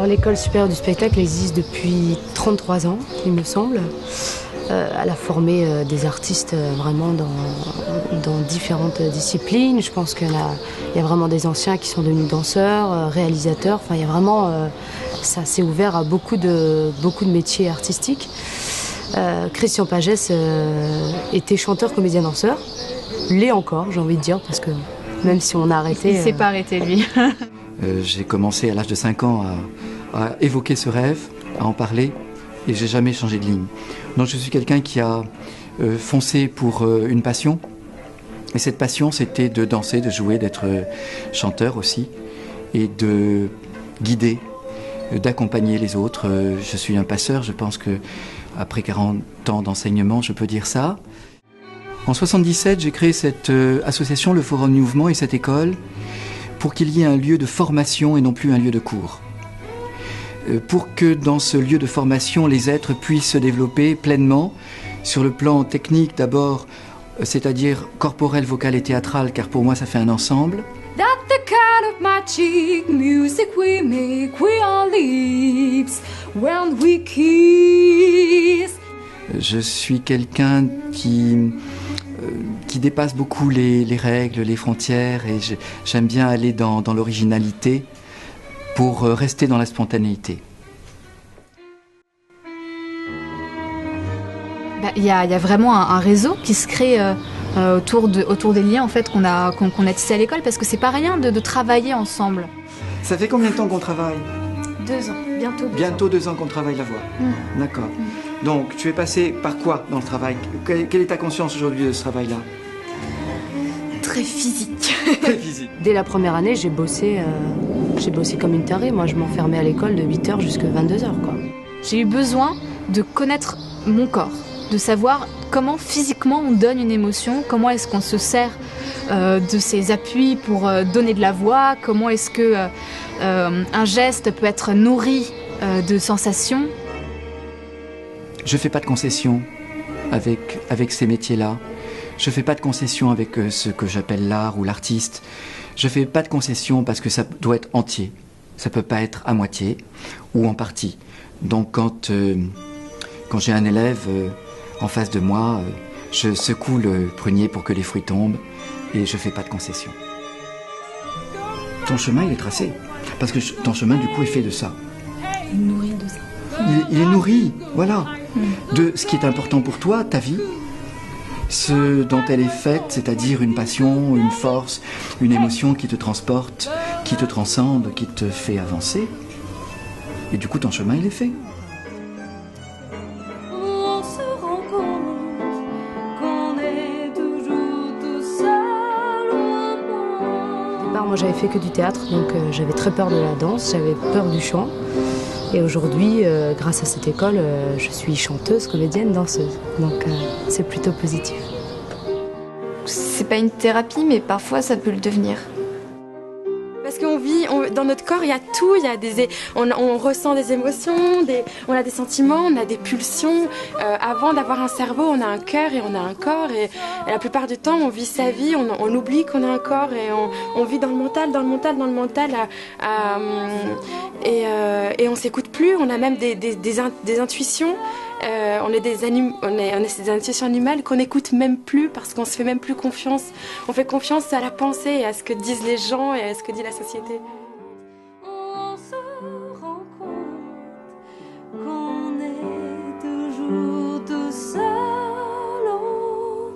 Alors l'école supérieure du spectacle existe depuis 33 ans, il me semble. Elle a formé des artistes vraiment dans différentes disciplines. Je pense qu'il y a vraiment des anciens qui sont devenus danseurs, réalisateurs. Enfin, il y a vraiment, ça s'est ouvert à beaucoup de métiers artistiques. Christian Pagès était chanteur, comédien, danseur. L'est encore, j'ai envie de dire, parce que même si on a arrêté... Il ne s'est pas arrêté, lui. J'ai commencé à l'âge de 5 ans à évoquer ce rêve, à en parler, et j'ai jamais changé de ligne. Donc je suis quelqu'un qui a foncé pour une passion, et cette passion c'était de danser, de jouer, d'être chanteur aussi, et de guider, d'accompagner les autres. Je suis un passeur, je pense que après 40 ans d'enseignement, je peux dire ça. En 77, j'ai créé cette association, le Forum du Mouvement et cette école, pour qu'il y ait un lieu de formation et non plus un lieu de cours. Pour que dans ce lieu de formation, les êtres puissent se développer pleinement, sur le plan technique d'abord, c'est-à-dire corporel, vocal et théâtral, car pour moi ça fait un ensemble. That the kind of magic music we make, we all lips when we kiss. Je suis quelqu'un qui dépasse beaucoup les règles, les frontières, et j'aime bien aller dans l'originalité pour rester dans la spontanéité. Il y a vraiment un réseau qui se crée autour des liens en fait, qu'on a tissés à l'école, parce que c'est pas rien de travailler ensemble. Ça fait combien de temps qu'on travaille ? 2 ans, bientôt 2 ans. Bientôt 2 ans qu'on travaille la voix. D'accord. Donc, tu es passé par quoi dans le travail ? Quelle est ta conscience aujourd'hui de ce travail-là ? Très physique. Très physique. Dès la première année, j'ai bossé comme une tarée. Moi, je m'enfermais à l'école de 8h jusqu'à 22h, quoi. J'ai eu besoin de connaître mon corps, de savoir comment physiquement on donne une émotion, comment est-ce qu'on se sert de ses appuis pour donner de la voix, comment est-ce que un geste peut être nourri de sensations. Je fais pas de concessions avec ces métiers-là. Je fais pas de concessions avec ce que j'appelle l'art ou l'artiste. Je fais pas de concessions parce que ça doit être entier. Ça peut pas être à moitié ou en partie. Donc quand j'ai un élève en face de moi, je secoue le prunier pour que les fruits tombent et je fais pas de concessions. Ton chemin, il est tracé. Parce que ton chemin, du coup, est fait de ça. Il est nourri de ça. Il est nourri, voilà, de ce qui est important pour toi, ta vie, ce dont elle est faite, c'est-à-dire une passion, une force, une émotion qui te transporte, qui te transcende, qui te fait avancer. Et du coup, ton chemin, il est fait. On se rend compte qu'on est toujours tout seul au monde. Au départ, moi, j'avais fait que du théâtre, donc j'avais très peur de la danse, j'avais peur du chant. Et aujourd'hui, grâce à cette école, je suis chanteuse, comédienne, danseuse. Donc c'est plutôt positif. C'est pas une thérapie, mais parfois ça peut le devenir. Parce qu'on vit, dans notre corps, il y a tout, on ressent des émotions, on a des sentiments, on a des pulsions. Avant d'avoir un cerveau, on a un cœur et on a un corps. Et la plupart du temps, on vit sa vie, on oublie qu'on a un corps et on vit dans le mental, et on s'écoute plus. On a même des intuitions. On a ces intuitions animales qu'on n'écoute même plus parce qu'on se fait même plus confiance. On fait confiance à la pensée et à ce que disent les gens et à ce que dit la société. On se rend compte qu'on est toujours tout seul au monde.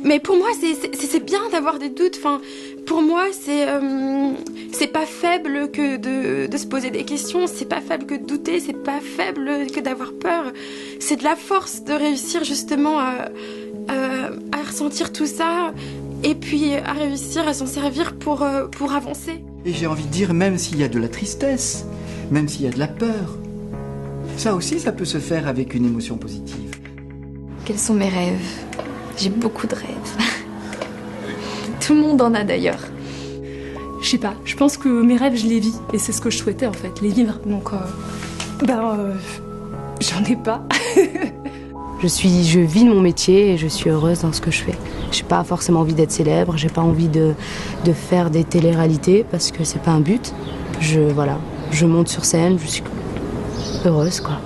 Mais pour moi, c'est bien d'avoir des doutes. Enfin, pour moi, c'est pas faible que de se poser des questions. C'est pas faible que de douter. C'est pas faible que d'avoir peur. C'est de la force de réussir justement à ressentir tout ça et puis à réussir à s'en servir pour avancer. Et j'ai envie de dire, même s'il y a de la tristesse, même s'il y a de la peur, ça aussi, ça peut se faire avec une émotion positive. Quels sont mes rêves ? J'ai beaucoup de rêves. Tout le monde en a d'ailleurs. Je sais pas, je pense que mes rêves, je les vis. Et c'est ce que je souhaitais en fait, les vivre. Donc, j'en ai pas. Je vis mon métier et je suis heureuse dans ce que je fais. J'ai pas forcément envie d'être célèbre, j'ai pas envie de faire des télé-réalités parce que c'est pas un but. Je monte sur scène, je suis heureuse, quoi.